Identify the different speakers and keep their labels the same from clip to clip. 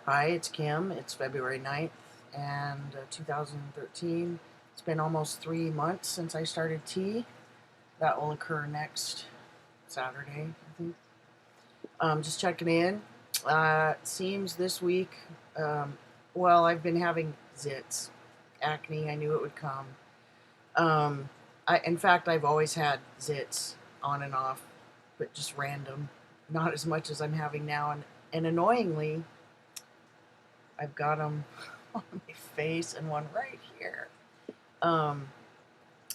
Speaker 1: Hi, it's Kim. It's February 9th and 2013. It's been almost 3 months since I started tea. That will occur next Saturday, I think. Just checking in. Seems this week, well, I've been having zits, acne. I knew it would come. In fact, I've always had zits on and off, but just random. Not as much as I'm having now. And annoyingly, I've got them on my face and one right here. Um,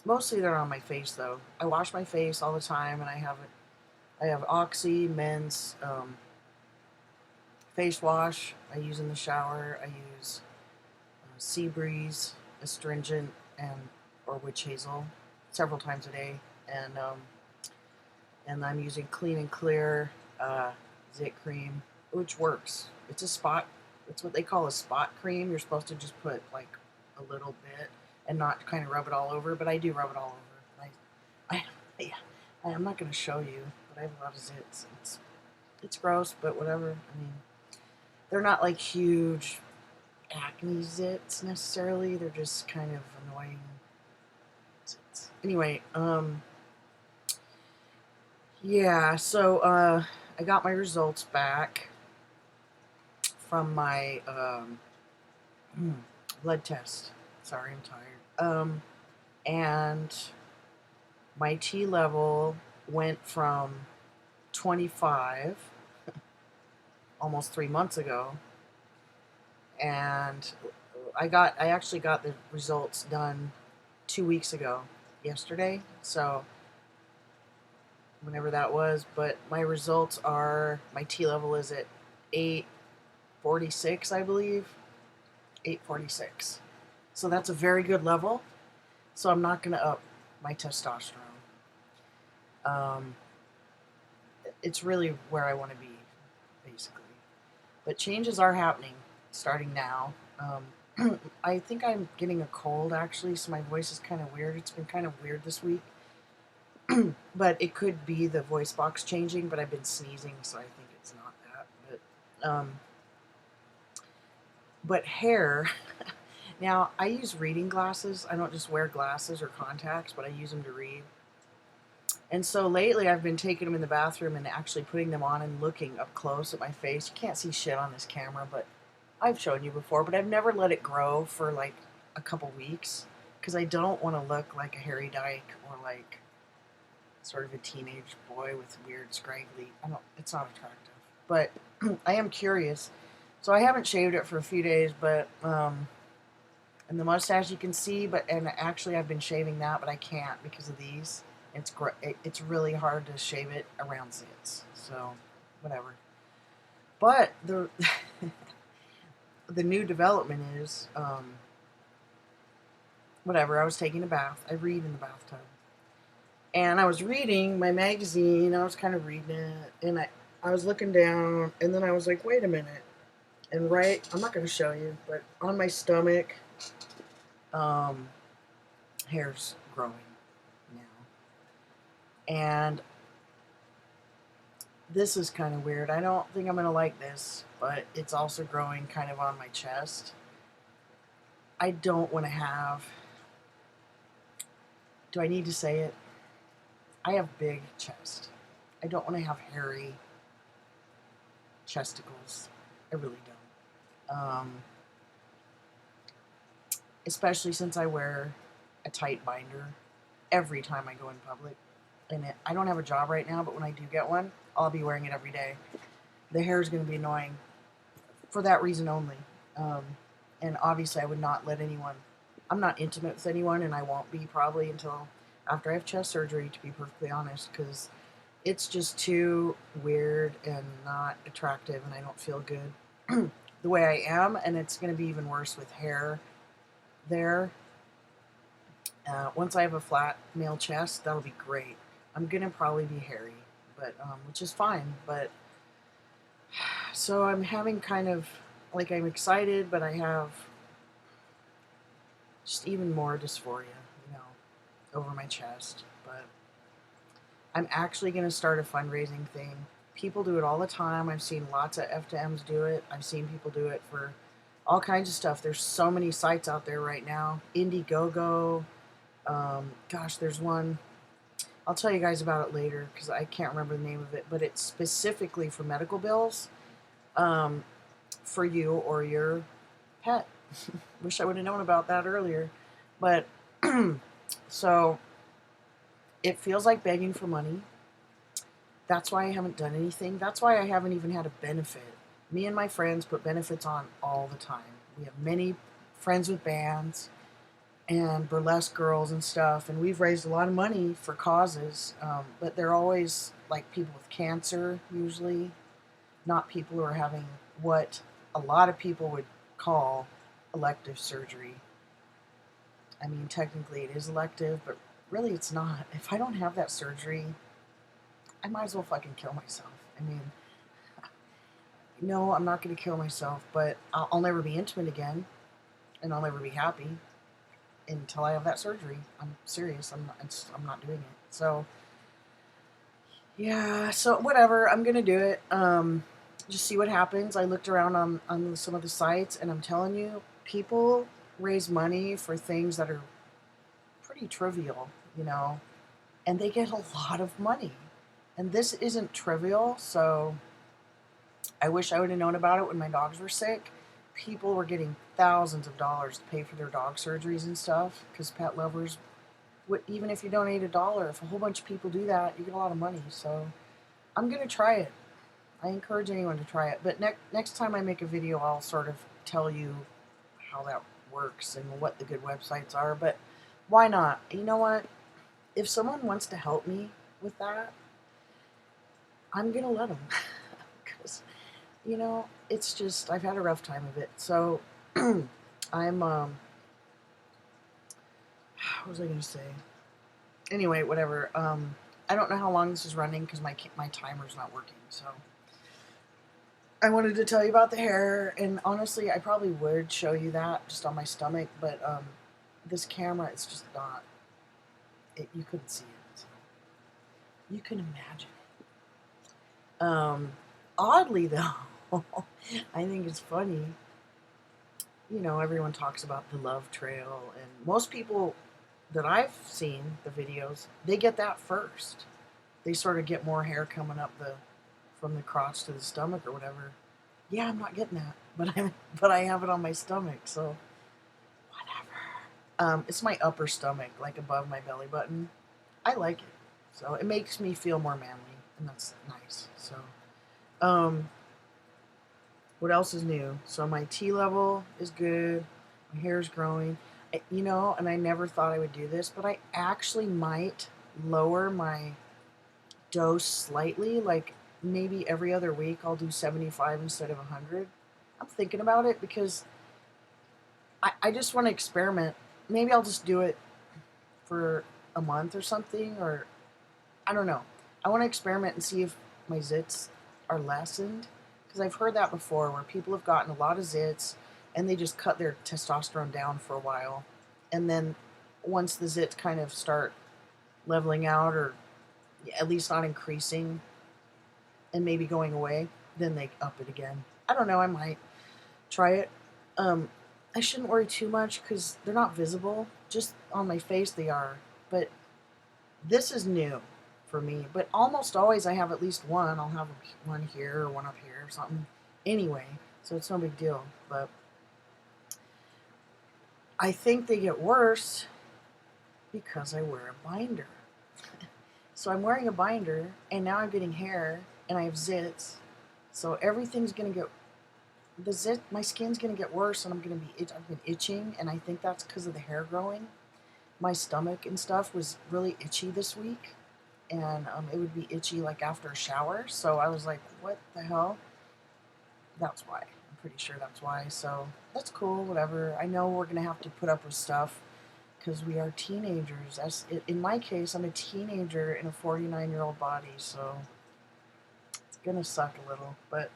Speaker 1: Mostly they're on my face though. I wash my face all the time, and I have Oxy Men's face wash. I use in the shower. I use Sea Breeze astringent and or witch hazel several times a day, and I'm using Clean and Clear zit cream, which works. It's a spot. It's what they call a spot cream. You're supposed to just put like a little bit and not kind of rub it all over, but I do rub it all over. Yeah, I'm not going to show you, but I have a lot of zits. It's gross, but whatever. I mean, they're not like huge acne zits necessarily. They're just kind of annoying zits. Anyway, yeah. So I got my results back from my blood test. Sorry, I'm tired. And my T level went from 25 almost 3 months ago, and I actually got the results done 2 weeks ago, yesterday. So whenever that was, but my results are my T level is at 846, I believe. 846. So that's a very good level. So I'm not going to up my testosterone. Um, it's really where I want to be, basically. But changes are happening starting now. I think I'm getting a cold actually, so my voice is kind of weird. It's been kind of weird this week. But it could be the voice box changing, but I've been sneezing, so I think it's not that. But hair. Now, I use reading glasses. I don't just wear glasses or contacts, but I use them to read. And so lately I've been taking them in the bathroom and actually putting them on and looking up close at my face. You can't see shit on this camera, but I've shown you before, but I've never let it grow for like a couple weeks because I don't want to look like a hairy dyke or like sort of a teenage boy with weird scraggly. It's not attractive. But I am curious. So I haven't shaved it for a few days, but and the mustache you can see, and actually I've been shaving that, but I can't because of these. It's really hard to shave it around zits. So whatever. But the the new development is whatever. I was taking a bath. I read in the bathtub, and I was reading my magazine. I was kind of reading it, and I was looking down, and then I was like, wait a minute. And I'm not going to show you, but on my stomach, um, hair's growing now, and this is kind of weird. I don't think I'm going to like this, but it's also growing kind of on my chest. I don't want to have. Do I need to say it? I have big chest. I don't want to have hairy chesticles. I really don't. Especially since I wear a tight binder every time I go in public. And I don't have a job right now, but when I do get one, I'll be wearing it every day. The hair is going to be annoying for that reason only. And obviously, I would not let anyone. I'm not intimate with anyone, and I won't be probably until after I have chest surgery, to be perfectly honest, because it's just too weird and not attractive, and I don't feel good the way I am, and it's going to be even worse with hair there. Once I have a flat male chest, that'll be great. I'm going to probably be hairy, but which is fine, but so I'm having kind of like I'm excited, but I have just even more dysphoria, over my chest. But I'm actually going to start a fundraising thing People do it all the time. I've seen lots of FTMs do it. I've seen people do it for all kinds of stuff. There's so many sites out there right now. Indiegogo. Gosh, there's one. I'll tell you guys about it later because I can't remember the name of it, but it's specifically for medical bills for you or your pet. Wish I would have known about that earlier. But so it feels like begging for money. That's why I haven't done anything. That's why I haven't even had a benefit. Me and my friends put benefits on all the time. We have many friends with bands and burlesque girls and stuff, and we've raised a lot of money for causes, but they're always like people with cancer, usually, not people who are having what a lot of people would call elective surgery. I mean, technically it is elective, but really it's not. If I don't have that surgery, I might as well fucking kill myself. I mean, no, I'm not going to kill myself, but I'll never be intimate again, and I'll never be happy until I have that surgery. I'm serious. I'm not doing it. So, yeah. So whatever. I'm gonna do it. Just see what happens. I looked around on some of the sites, and I'm telling you, people raise money for things that are pretty trivial, you know, and they get a lot of money. And this isn't trivial, so I wish I would have known about it when my dogs were sick. People were getting thousands of dollars to pay for their dog surgeries and stuff because pet lovers, even if you donate $1, if a whole bunch of people do that, you get a lot of money. So I'm going to try it. I encourage anyone to try it. But next time I make a video, I'll sort of tell you how that works and what the good websites are. But why not? You know what? If someone wants to help me with that, I'm going to let them. Because, you know, it's just, I've had a rough time of it. So I'm, what was I going to say? Anyway, whatever. I don't know how long this is running because my timer's not working. So I wanted to tell you about the hair, and honestly, I probably would show you that just on my stomach, but this camera, it's just not. You couldn't see it. So you can imagine. Oddly though, I think it's funny. You know, everyone talks about the love trail, and most people that I've seen the videos, they get that first. They sort of get more hair coming up from the crotch to the stomach or whatever. Yeah, I'm not getting that, but I have it on my stomach, so whatever. It's my upper stomach, like above my belly button. I like it, so it makes me feel more manly, and that's nice. So, what else is new? So my T level is good. My hair is growing. You know, and I never thought I would do this, but I actually might lower my dose slightly. Like maybe every other week I'll do 75 instead of 100. I'm thinking about it because I just want to experiment. Maybe I'll just do it for a month or something, or I don't know. I want to experiment and see if my zits are lessened. Because I've heard that before where people have gotten a lot of zits and they just cut their testosterone down for a while. And then once the zits kind of start leveling out or at least not increasing and maybe going away, then they up it again. I don't know. I might try it. I shouldn't worry too much because they're not visible. Just on my face they are. But this is new for me. But almost always I have at least one. I'll have one here or one up here or something. Anyway, so it's no big deal. But I think they get worse because I wear a binder. So I'm wearing a binder, and now I'm getting hair, and I have zits. So everything's gonna get my skin's gonna get worse, and I've been itching, and I think that's because of the hair growing. My stomach and stuff was really itchy this week, and it would be itchy like after a shower. So I was like, what the hell? That's why. I'm pretty sure that's why. So that's cool, whatever. I know we're gonna have to put up with stuff because we are teenagers. In my case, I'm a teenager in a 49-year-old body, so it's gonna suck a little. But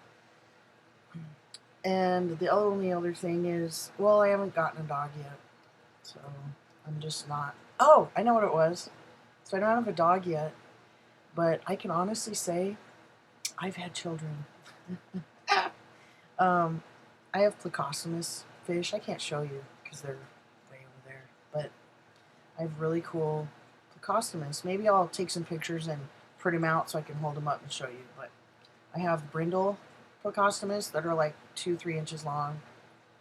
Speaker 1: and the only other thing is, well, I haven't gotten a dog yet, so I'm just not. Oh, I know what it was. So I don't have a dog yet, but I can honestly say I've had children. um, I have plecostomus fish. I can't show you because they're way over there. But I have really cool plecostomus. Maybe I'll take some pictures and print them out so I can hold them up and show you. But I have brindle plecostomus that are like 2-3 inches long,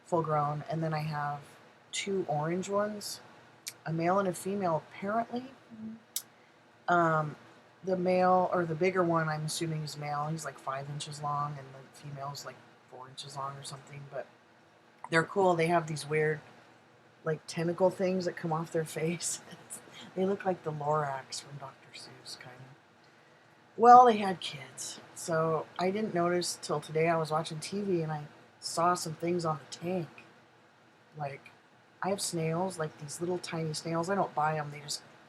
Speaker 1: full grown, and then I have 2 orange ones, a male and a female apparently. Um, the male, or the bigger one, I'm assuming is male. He's like 5 inches long, and the female's like 4 inches long or something. But they're cool. They have these weird, like, tentacle things that come off their face. They look like the Lorax from Dr. Seuss, kind of. Well, they had kids, so I didn't notice till today. I was watching TV and I saw some things on the tank. Like, I have snails, like these little tiny snails. I don't buy them.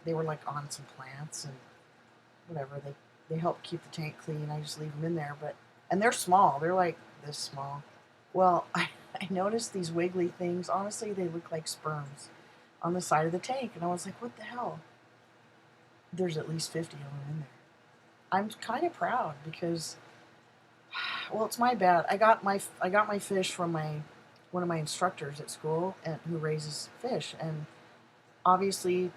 Speaker 1: They were like on some plants and whatever. They help keep the tank clean. I just leave them in there, and they're small. They're like this small. Well, I noticed these wiggly things. Honestly, they look like sperms on the side of the tank, and I was like, what the hell? There's at least 50 of them in there. I'm kind of proud because, well, it's my bad. I got my fish from one of my instructors at school, and who raises fish, and obviously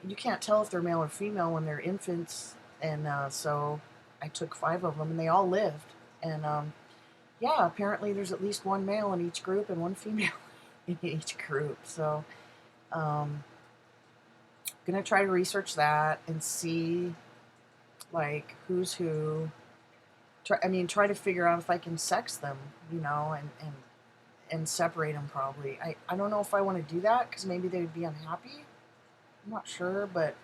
Speaker 1: you can't tell if they're male or female when they're infants, and so I took 5 of them, and they all lived, and yeah, apparently there's at least 1 male in each group and 1 female in each group. So gonna try to research that and see like who's who. Try to figure out if I can sex them, and separate them. Probably. I don't know if I want to do that because maybe they would be unhappy. I'm not sure, but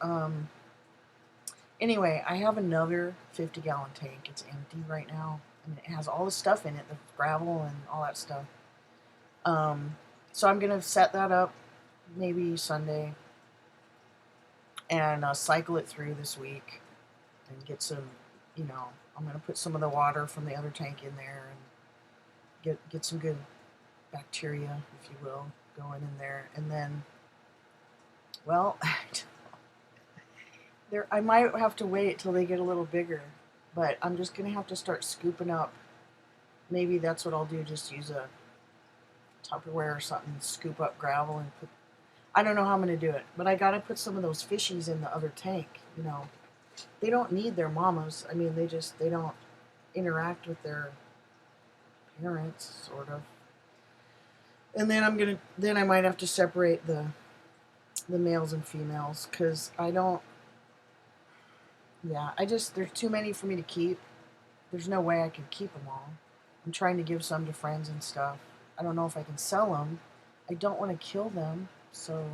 Speaker 1: anyway, I have another 50-gallon tank. It's empty right now, and it has all the stuff in it, the gravel and all that stuff. So I'm gonna set that up maybe Sunday and cycle it through this week and get some, I'm gonna put some of the water from the other tank in there and get some good bacteria, if you will, going in there, and then, well, I might have to wait till they get a little bigger, but I'm just gonna have to start scooping up. Maybe that's what I'll do. Just use a Tupperware or something, scoop up gravel and put. I don't know how I'm gonna do it, but I gotta put some of those fishies in the other tank. They don't need their mamas. They don't interact with their parents, sort of. And then I might have to separate the males and females because I don't. Yeah, there's too many for me to keep. There's no way I could keep them all. I'm trying to give some to friends and stuff. I don't know if I can sell them. I don't want to kill them, so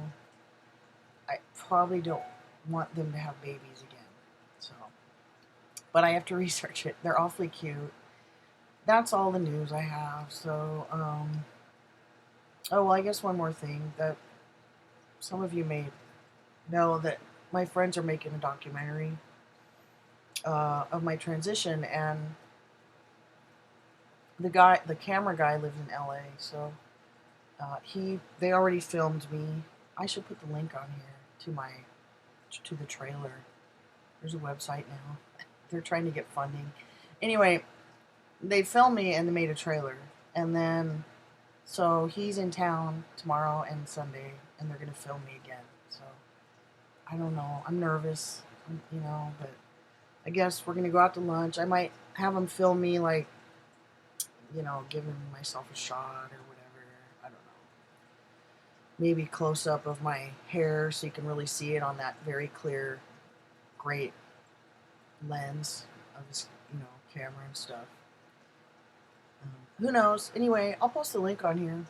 Speaker 1: I probably don't want them to have babies again. So, but I have to research it. They're awfully cute. That's all the news I have. So, oh, well, I guess one more thing that some of you may know, that my friends are making a documentary of my transition, and the camera guy lives in LA, so they already filmed me. I should put the link on here to the trailer. There's a website now. They're trying to get funding. Anyway, they filmed me and they made a trailer, and then so he's in town tomorrow and Sunday, and they're gonna film me again. So I don't know. I'm nervous, but I guess we're gonna go out to lunch. I might have them film me, like, giving myself a shot or whatever. I don't know. Maybe close up of my hair so you can really see it on that very clear, great lens of this, camera and stuff. Who knows? Anyway, I'll post the link on here.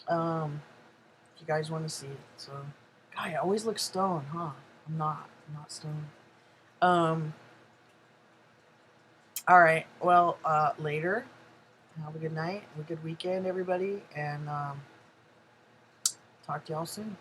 Speaker 1: If you guys want to see it. So, God, I always look stoned, huh? I'm not stoned. All right. Well, later. Have a good night. Have a good weekend, everybody. And talk to y'all soon.